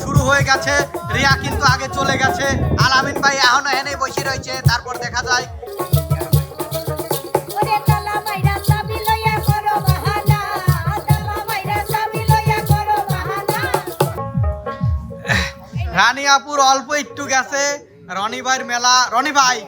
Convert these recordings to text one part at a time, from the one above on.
শুরু হয়ে গেছে। রিয়া কিন্তু আগে চলে গেছে, আলামিন ভাই এখনো এনে বসে রয়েছে, তারপর দেখা যায়। রানিয়াপুর অল্প একটু গেছে, রনি ভাইয়ের মেলা। রনি ভাই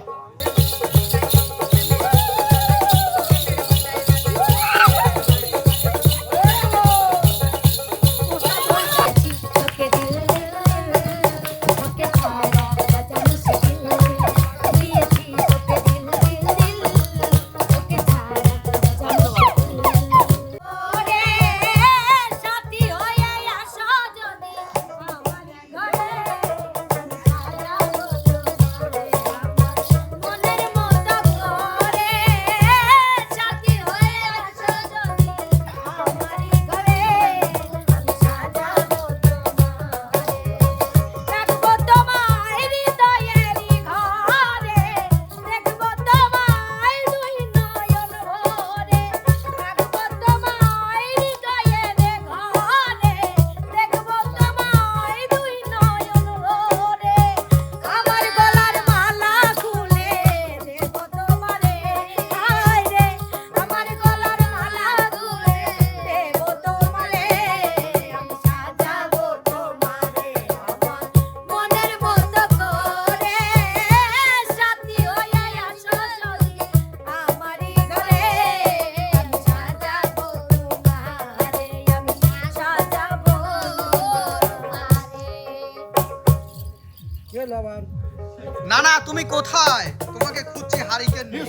না না, তুমি কোথায়? তোমাকে খুঁজছি হারিকেন নিয়ে।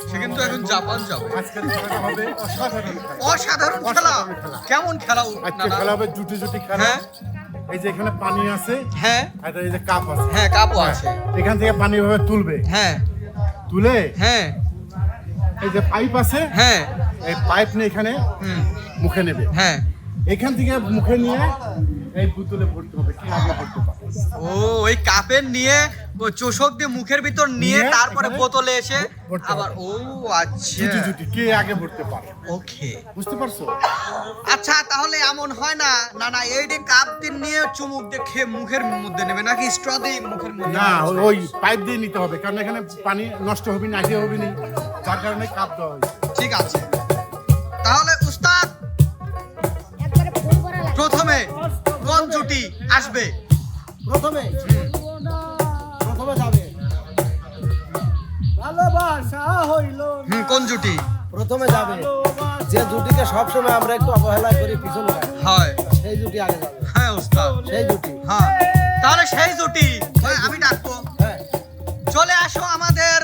সে কিন্তু এখন জাপান যাবে। অসাধারণ খেলা। কেমন খেলা? খেলা হবে জুটি জুটি খেলা। এই যে এখানে পানি আছে, হ্যাঁ, আর এই যে কাপ আছে, হ্যাঁ কাপও আছে। এখান থেকে পানি ভাবে তুলবে, হ্যাঁ তুলে হ্যাঁ এই যে পাইপ আছে, হ্যাঁ এই পাইপ নিয়ে এখানে মুখে নেবে, হ্যাঁ এখান থেকে মুখে নিয়ে এই বোতলে ভরতে হবে, কে আগে ভরতে পারে। ও ওই কাপের নিয়ে চোষক দিয়ে মুখের ভিতর নিয়ে তারপরে বোতলে এসে আবার। ও আচ্ছা, জুটি জুটি কে আগে ভরতে পারে। ওকে, বুঝতে পারছো? আচ্ছা তাহলে এমন হয় না? না না, এই যে কাপ দিয়ে নিয়ে চুমুক দিয়ে খেয়ে মুখের মধ্যে নেবে নাকি স্ট্র দিয়ে মুখের মধ্যে? না, ওই পাইপ দিয়ে নিতে হবে, কারণ এখানে পানি নষ্ট হবে না, আগে হবে না, যার কারণে কাপ দেওয়া হয়। ঠিক আছে, তাহলে উস্তাদ প্রথমে কোন জুটি আসবে? প্রথমে যাবে ভালোবাসা হইল। কোন জুটি প্রথমে যাবে যে জুটিকে সবসময় আমরা একটু অবহেলা করি, পিছনে হয়, সেই জুটি আগে যাবে। হ্যাঁ উস্তাদ, সেই জুটি। হ্যাঁ তাহলে সেই জুটি আমি ডাকবো। হ্যাঁ, চলে আসো আমাদের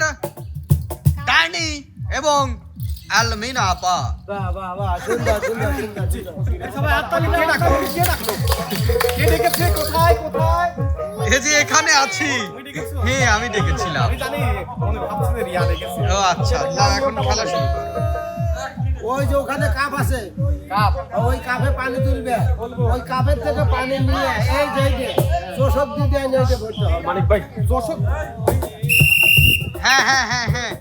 ডাইনি এবং আলমিনা আপা। বাহ বাহ বাহ, সুন্দর সুন্দর সুন্দর সুন্দর। সবাই হাততালি দিয়ে রাখো, কে রাখো, কে ডেকেছে, কোথায় কোথায়? এই যে এখানে আছি। হ্যাঁ আমি ডেকেছিলাম। আমি জানি, মনে ভাবছি যে রিয়া ডেকেছে। ও আচ্ছা, না এখন খেলা শুরু করো। ওই যে ওখানে কাপ আছে, কাপ, ওই কাপে পানি তুলবে, ওই কাপের থেকে পানি নিয়ে এই যে চোষক দিয়ে নিয়ে ভরতে হবে। মানিক ভাই, দর্শক হ্যাঁ হ্যাঁ হ্যাঁ হ্যাঁ,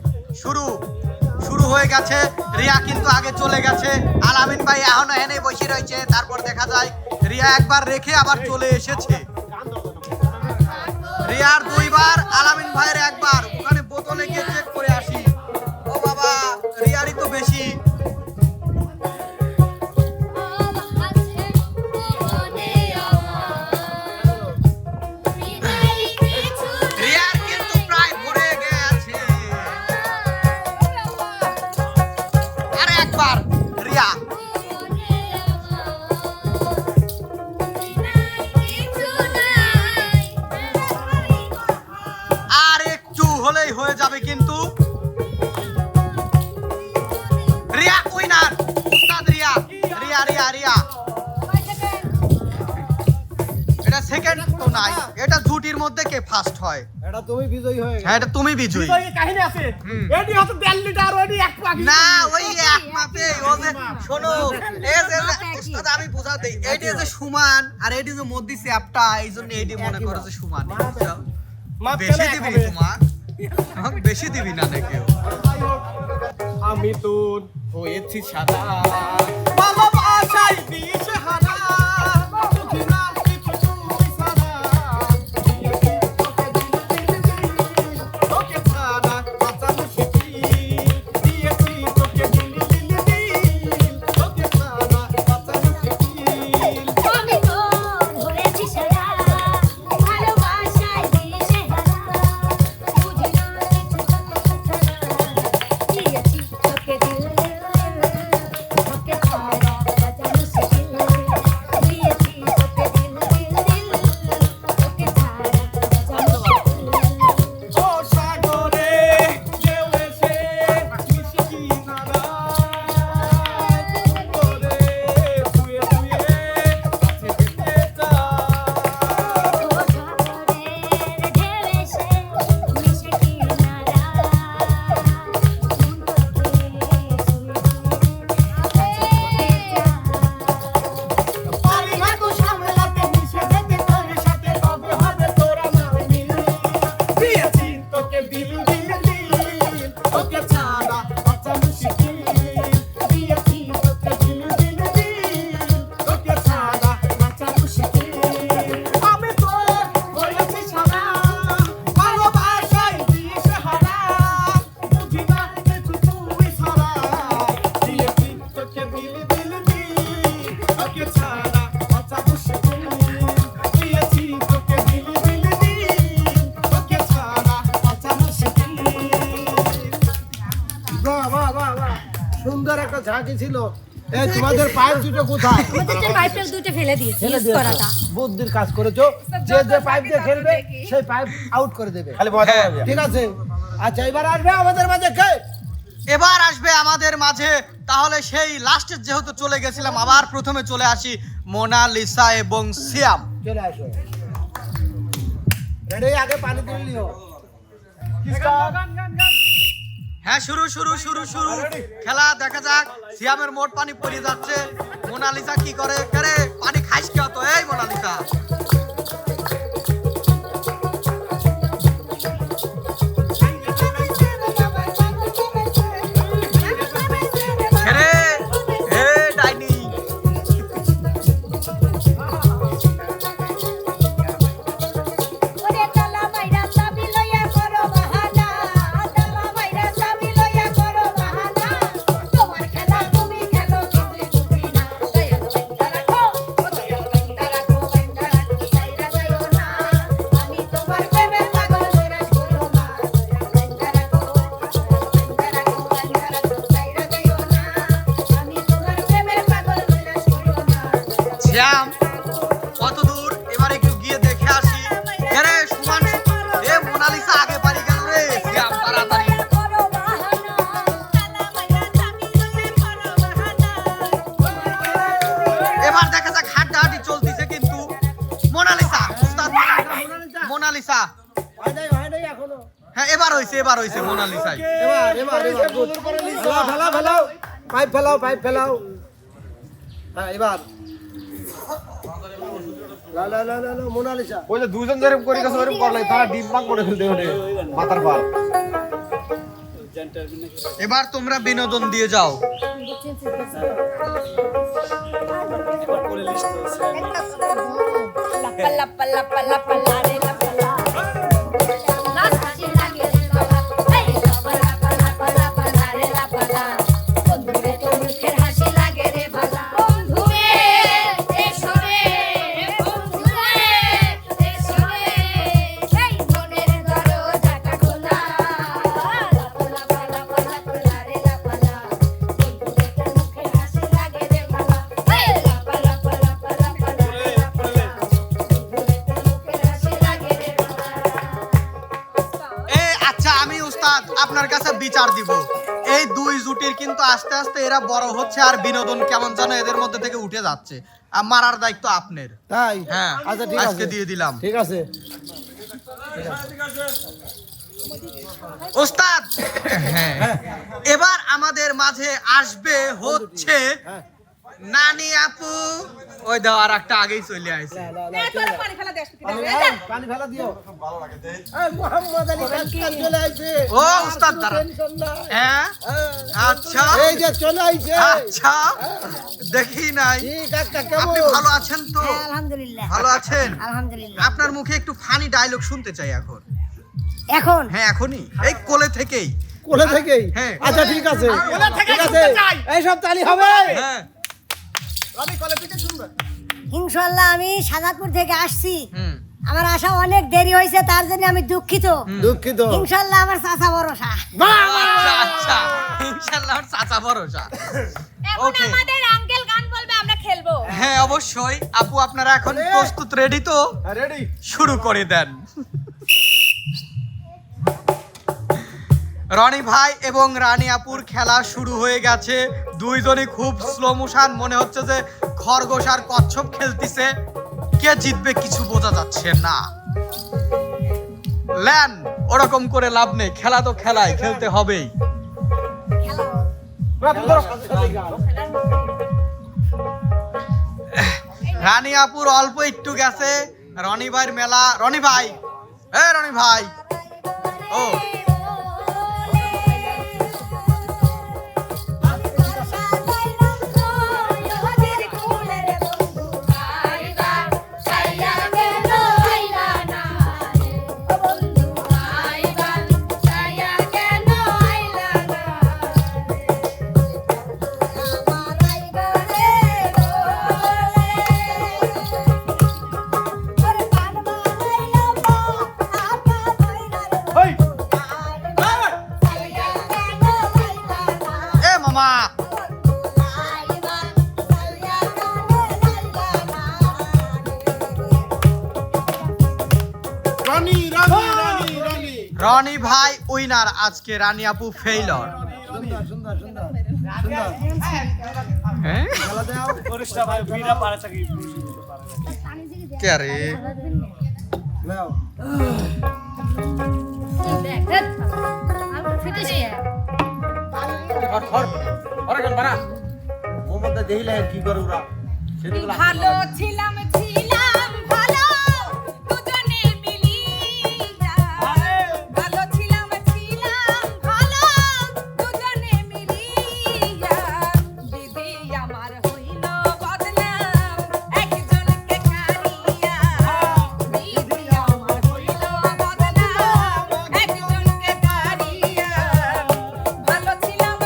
শুরু হয়ে গেছে। রিয়া কিন্তু আগে চলে গেছে, আলামিন ভাই এখনো এনে বসে রয়েছে, তারপর দেখা যায় রিয়া একবার রেখে আবার চলে এসেছে। রিয়ার দুইবার, আলামিন ভাইয়ের একবার। ওখানে বোতলে গিয়ে চেক করে আসি। ও বাবা, রিয়ারই তো বেশি। রিয়ার কিন্তু প্রায় ভরে গেছে। আরে একবার রিয়া। আর একটু হলেই হয়ে যাবে কিন্তু। রিয়া উইনার, উস্তাদ রিয়া। রিয়া রিয়া রিয়া, এটা সেকেন্ড তো নাই, এটা জুটির মধ্যে কে ফার্স্ট হয়? এটা তুমি বিজয়ী হয়ে হ্যাঁ এটা তুমি বিজয়ী। কাহিনী আছে, এডি হচ্ছে 1.5 লিটার, ওডি 1 পাখি। না ওই এক মাপে ও যে, শোনো এই যে উস্তাদ আমি বুঝাতে, এইটা যে সমান আর এইটা যে মধ্যে চ্যাপটা, এইজন্য এইটা মনে করো যে সমান। বেশি দিবি তোমার, আমাকে বেশি দিবি না নাকি? আমি তো হয়েছি সাদা। বাকি ছিল। এই তোমাদের পাইপ দুটো কোথায়? আমাদের তো পাইপটা দুটো ফেলে দিয়েছি ফেলে ইউজ দিয়েছো। করাটা। বুদ্ধির কাজ করেছো। যে পাইপ দিয়ে খেলবে সেই পাইপ আউট করে দেবে। ঠিক আছে। আচ্ছা এবার আসবে আমাদের মাঝে কে? এবার আসবে আমাদের মাঝে, তাহলে সেই লাস্টে যেহেতু চলে গেছিলাম আবার প্রথমে চলে আসি মোনালিসা এবং সিয়াম। চলে আসো। রেডি, আগে পানি তুলে নিও। হ্যাঁ শুরু শুরু শুরু শুরু খেলা দেখা যাক। সিয়ামের মোট পানি পড়ে যাচ্ছে, মোনালিসা কি করে? করে পানি খাইস কি তো এই মোনালিসা? ছেড়ে হে ডাইনি। ওরে তালা মাইরা চাবি লইয়া করো বাহানা, তালা মাইরা চাবি লইয়া করো বাহানা, তোমার খেলা তুমি খেলো কিন্তু তুমি না, দয়াল বাইন্দা রাখো, দয়াল বাইন্দা রাখো, বাইন্দা রাখো, সাইরা যাইও না, আমি তোমার প্রেমের পাগল নিরাশ করো না, দয়াল বাইন্দা রাখো, বাইন্দা রাখো, বাইন্দা রাখো, সাইরা যাইও না, আমি তোমার প্রেমের পাগল নিরাশ করো না। সিয়াম কত দূর? এবার একটু গিয়ে দেখে আসি। রে সুমান, এ মোনালিসা আগে পারি গেল রে। সিয়াম তাড়াতাড়ি। করো বাহানা, তালা মাইরা চাবি লইয়া করো বাহানা, এবার দেখা যাক হাড্ডাহাড্ডি চলতেছে কিন্তু মোনালিসা উস্তাদ মোনালিসা। হয় নাই এখনো। হ্যাঁ এবার হইছে মোনালিসাই। এবার ফেলাও পাইপ ফেলাও। হ্যাঁ এবার লা মোনালিসা। ওই যে দুজন যেরকম করে গেছে ওরকম করলাই তারা ডিম পাক করে ফেলতে ওঠে মাথার পার। এবার তোমরা বিনোদন দিয়ে যাও। লাপ্পা লাপ্পা লাপ্পা লাপ্পা লারে লাপ্পা লা। হাসি লাগে রে বাবা, এই লাপ্পা লাপ্পা লাপ্পা লাপ্পা লারে লাপ্পা লা। বন্ধুরে তোর মুখের হাসি লাগে রে ভালা। বন্ধুরে এসো রে, বন্ধুরে এসো রে, এই মনের দরজাটা খোলা। লাপ্পা লাপ্পা লাপ্পা লাপ্পা লারে লাপ্পা লা। বন্ধুরে তোর মুখের হাসি লাগে রে ভালা। এই লাপ্পা লাপ্পা লাপ্পা লাপ্পা লারে লাপ্পা লা। এ আচ্ছা আমি উস্তাদ আপনার কাছে বিচার দিব। এই দুই জুটির কিন্তু আস্তে আস্তে এরা বড় হচ্ছে আর বিনোদন কেমন যেন এদের মধ্যে থেকে উঠে যাচ্ছে। আর মারার দায়িত্ব আপনার। তাই? হ্যাঁ আচ্ছা ঠিক আজকে আছে। দিয়ে দিলাম। ঠিক আছে। উস্তাদ হ্যাঁ এবার আমাদের মাঝে আসবে হচ্ছে নানি আপু। ওই দাও আর একটা আগেই চলে আসছে। পানি ফেলা দিও। এই মোহাম্মদ আলী কাজ চলে আইছে। ও উস্তাদ দাঁড়া। হ্যাঁ আচ্ছা এই যে চলে আইছে। আচ্ছা দেখি নাই। ঠিক একটা কেমন? আপনি ভালো আছেন তো? আলহামদুলিল্লাহ। ভালো আছেন? আলহামদুলিল্লাহ। আপনার মুখে একটু ফানি ডায়লগ শুনতে চাই এখন। এখন হ্যাঁ এখনই এই কোলে থেকেই। কোলে থেকেই? হ্যাঁ। আচ্ছা ঠিক আছে। ঠিক আছে। এই সব তালি হবে। হ্যাঁ ইনশাআল্লাহ আমি সাজাদপুর থেকে আসছি। হুম আমার আসা অনেক দেরি হয়েছে, তার জন্য আমি দুঃখিত। দুঃখিত। ইনশাআল্লাহ আমার চাচা ভরসা। আচ্ছা আচ্ছা ইনশাআল্লাহ আর চাচা ভরসা। ওকে আঙ্কেল গান বলবে, আমরা খেলবো। হ্যাঁ অবশ্যই আপু আপনারা এখন প্রস্তুত রেডি তো? রেডি শুরু করে দেন। রনি ভাই এবং রানী আপুর খেলা শুরু হয়ে গেছে। দুইজনই খুব স্লো মোশন, মনে হচ্ছে যে খরগোশ আর কচ্ছপ খেলতেছে। কে জিতবে কিছু বোঝা যাচ্ছে না। ল্যান ওরকম করে লাভ নেই, খেলা তো খেলাই, খেলতে হবেই। রানী আপুর অল্প একটু গেছে, রনি ভাইয়ের মেলা। রনি ভাই রনি ভাই ও রনি ভাই উইনার, আজকে রানী আপু ফেইলর। সুন্দর সুন্দর সুন্দর সুন্দর হ্যাঁ খেলা দাও কে রে নাও দেখ দেখ আর ফিটে যায় মোমোতে দেখিলে কি করে ওরা সেদিকে ভালো ছিলাম ছিলাম ভালো দুজনে মিলিয়া ভালো ছিলাম ছিলাম ভালো দুজনে মিলিয়া দিদি আমার হইল বদনাম একজনকে কারিয়া দিদি আমার হইল বদনাম একজনকে কারিয়া ভালো ছিলাম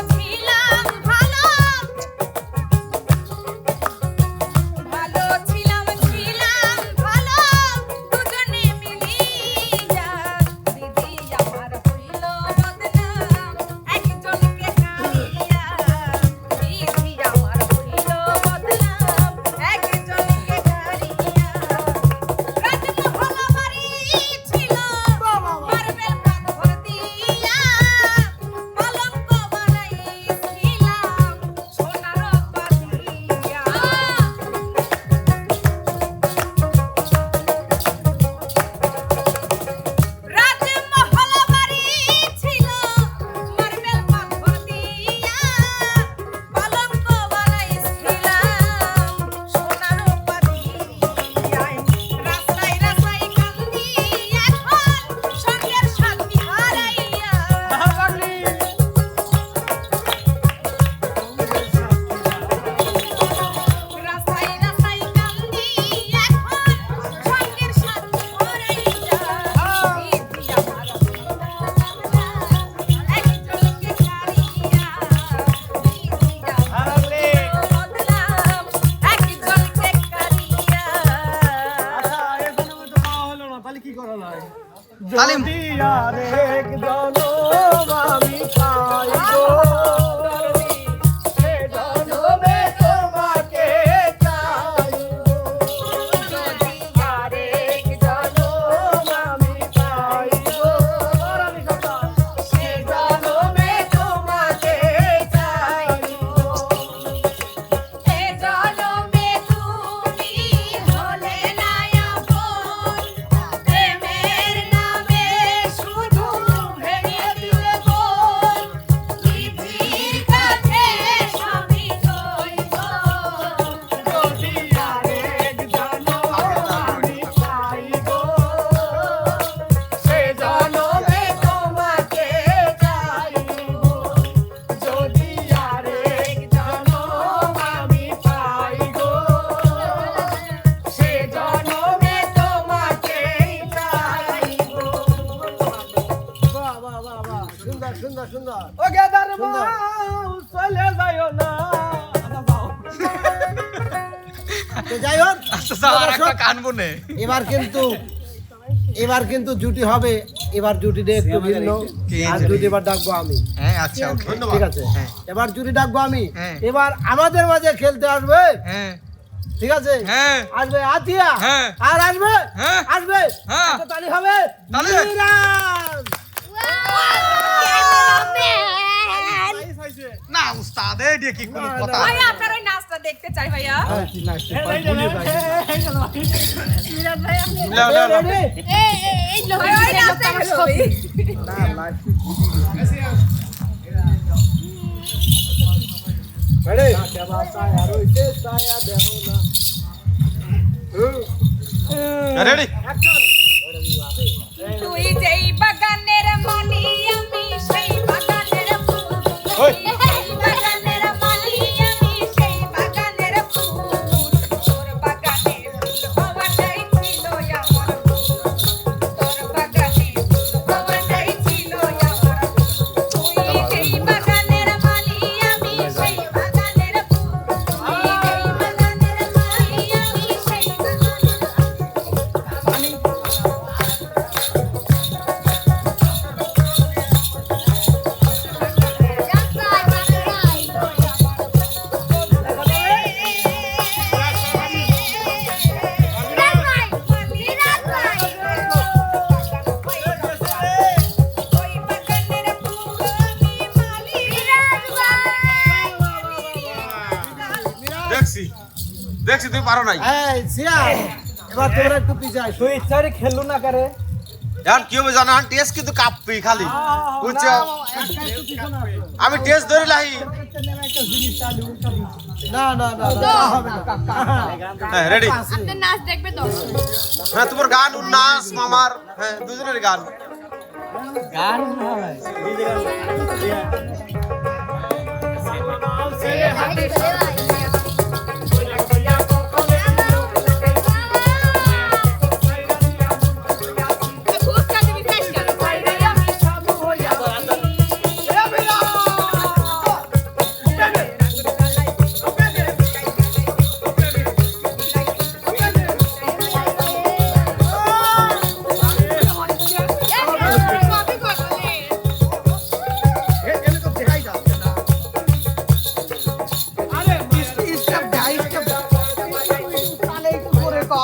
ভালো ভালো ছিলাম ভালো দুজনে মিলিয়া দিদি আমার হইল বদনাম একজনকে কারিয়া দিদি আমার হইল বদনাম একজনকে কারিয়া রাজমহল বাড়ি ছিল মার্বেল পাথর দিয়া পলঙ্ক বানাইছিলাম সোনার পাতিয়া রাজমহল বাড়ি ছিল মার্বেল পাথর দিয়া পলঙ্ক বানাইছিলাম সোনার পাতিয়ায় রাস্তায় রাস্তায় কান্দি এখন সঙ্গের সাথী হারাইয়া রাস্তায় রাস্তায় কান্দি এখন সঙ্গের সাথী হারাইয়া দিদি আমার একজনকে কারিয়া দিদি আমার বদনাম একজনকে কারিয়া তালিম প্রেমের নামে শুধু ভেঙে দিলে বল দিদির কাছে স্বামী কইব যদি আরেক জনম আমি পাইব সে জনমে তোমাকে চাইব যদি আরেক জনম আমি পাইব সে জনমে তোমাকে চাইব বাহ বাহ বাহ বাহ সুন্দর সুন্দর সুন্দর ও গেদার সুন্দর। চলে যাইও না তো যাই হোক আচ্ছা স্যার আর একটা কানবো নে এবার কিন্তু জুটি হবে, এবার জুটিটা একটু ভিন্ন, কি আর জানি? জুটি এবার ডাকবো আমি, হ্যাঁ আচ্ছা ওকে ঠিক আছে? এবার জুটি ডাকবো আমি, হ্যাঁ। এবার আমাদের মাঝে খেলতে আসবে, হ্যাঁ ঠিক আছে? হ্যাঁ আসবে আতিয়া, হ্যাঁ। আর আসবে হ্যাঁ। আসবে হ্যাঁ। একটা তালি হবে তালি। মিরাজ। না উস্তাদ এই দিয়ে কি কোনো কথা ভাইয়া আপনার ওই নাচটা দেখতে চাই ভাইয়া হ্যাঁ, কি নাচ, মিরাজ ভাই আপনি লাও, লাও, লাও। ready? এই লোক ওই নাচটা আমার ছবি না, live ready? রেডি তুই যেই বাগানের মালি আমি সেই বাগানের ফুল ওই। এই বাগানের মালি আমি সেই বাগানের ফুল তোর বাগানে ফুল হওয়াটাই ছিল আমার ভুল। তোর বাগানে ফুল হওয়াটাই ছিল আমার ভুল। তুই যেই বাগানের মালি আমি সেই বাগানের ফুল তুই যেই বাগানের মালি আমি সেই বাগানের ফুল। দেখছি দেখছি তুই পারো নাই এই সিয়া এবার তোমরা একটু পিছাই তুই ইচ্ছারে খেললু না করে এখন কি হবে জানো টেস্ট কিন্তু কাঁপবি খালি বুঝছো আমি টেস্ট ধরে লাহি না না না না হবে না হ্যাঁ রেডি আপনার নাচ দেখবে দর্শক হ্যাঁ তোমার গান উন্নাস মামার হ্যাঁ দুজনের গান গান হয়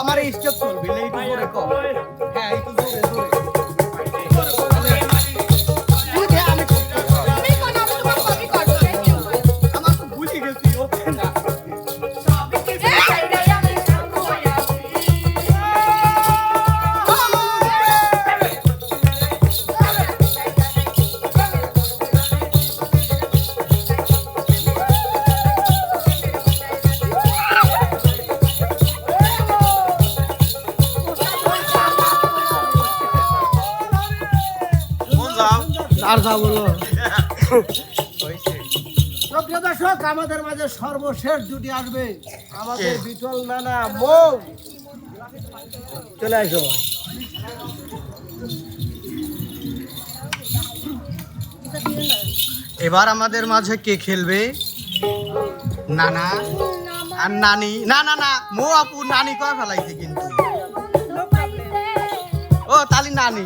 আমার স্টেপ চলবে একটু জোরে কম হ্যাঁ একটু জোরে জোরে আমার তো ভুলে গেছি হচ্ছে না কোন যাও আর যা বলো প্রিয় দর্শক আমাদের মাঝে সর্বশেষ জুটি আসবে আমাদের বিটল নানা মৌ চলে আসো এবার আমাদের মাঝে কে খেলবে নানা আর নানি না না না মো আপু নানি কয় ফেলাইছে কিন্তু ও তালি নানি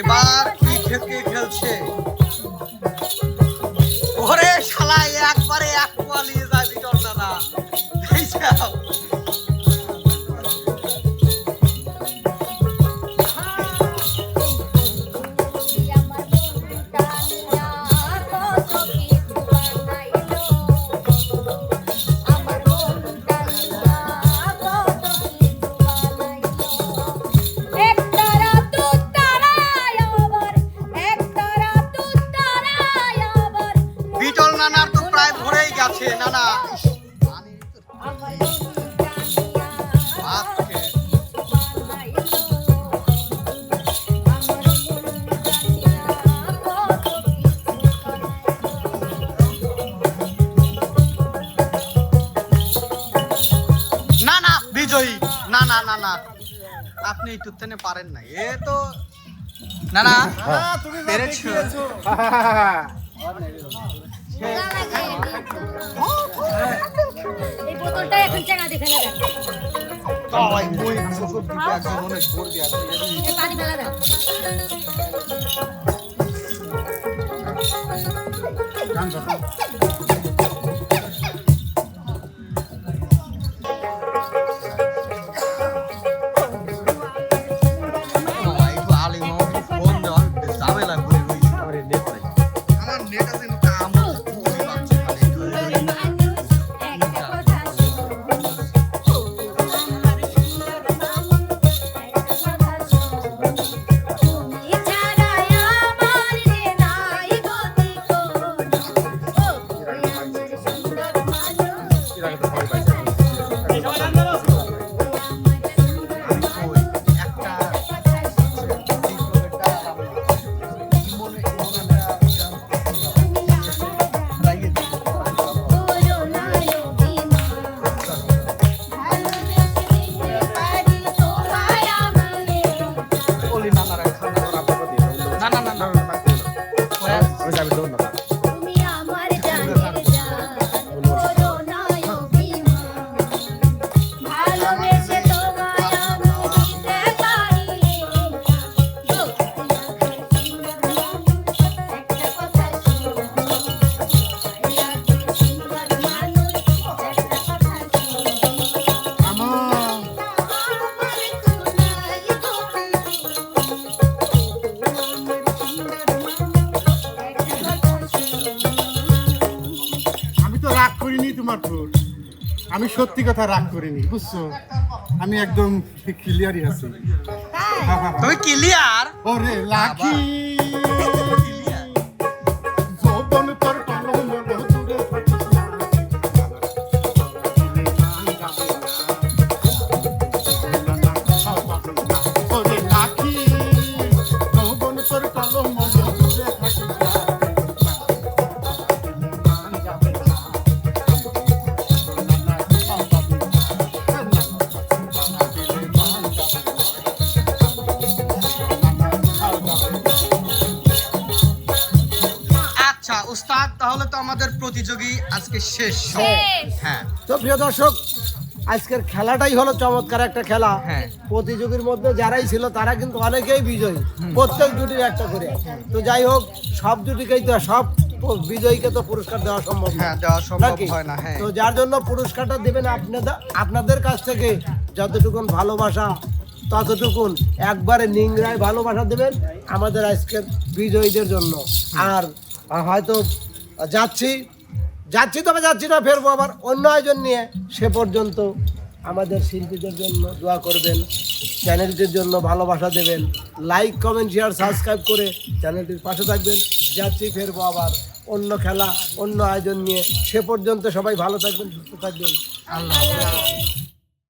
এবার কি খেলছে ওরে শালা একবারে এক পালিয়ে যায় বিটল দাদা এই সব বিটল নানার তো প্রায় ভরেই গেছে নানা না না বিজয়ী না না না না আপনি এই টুকতেনে পারেন না এ তো না না পেরেছো এই বোতলটা এখন চেনা দেখে লাগা তাই মই ছোট দিকে একদম অনেক ভোর দিয়ে আছে এই পানি ফেলা দাও ভাই তো আলি মামা ফোন দেওয়া ঝামেলা করে রইছে আমার নেট নাই আমার নেট আছে কিন্তু কাম খুবই বাচ্চা খালি একটা কথা তুমি ছাড়া আমার যে নাই গতি কোনো ঠাকুর আমি সত্যি কথা রাগ করিনি বুঝছো আমি একদম ক্লিয়ারই আছি তুমি ক্লিয়ার ওরে লাখি যৌবন তোর কলম দূরে থাকিস না। ওরে লাখি যৌবন তোর কলম দূরে থাকিস না। আচ্ছা উস্তাদ তাহলে তো আমাদের প্রতিযোগী আজকে শেষ হ্যাঁ তো প্রিয় দর্শক আজকের খেলাটাই হলো চমৎকার একটা খেলা হ্যাঁ। প্রতিযোগীর মধ্যে যারাই ছিল তারা কিন্তু অনেকেই বিজয়ী প্রত্যেক জুটির একটা করে তো যাই হোক সব জুটিকেই তো সব বিজয়ীকে তো পুরস্কার দেওয়া সম্ভব না হ্যাঁ দেওয়া সম্ভব নাকি? হয় না হ্যাঁ তো যার জন্য পুরস্কারটা দেবেন আপনাদের কাছ থেকে যতটুকুন ভালোবাসা ততটুকুন একবারে নিংড়ায় ভালোবাসা দেবেন আমাদের আজকের বিজয়ীদের জন্য আর হয়তো যাচ্ছি তবে যাচ্ছি না ফেরবো আবার অন্য আয়োজন নিয়ে সে পর্যন্ত আমাদের শিল্পীদের জন্য দোয়া করবেন চ্যানেলটির জন্য ভালোবাসা দেবেন লাইক কমেন্ট শেয়ার সাবস্ক্রাইব করে চ্যানেলটির পাশে থাকবেন যাচ্ছি ফেরবো আবার অন্য খেলা অন্য আয়োজন নিয়ে সে পর্যন্ত সবাই ভালো থাকবেন সুস্থ থাকবেন আল্লাহ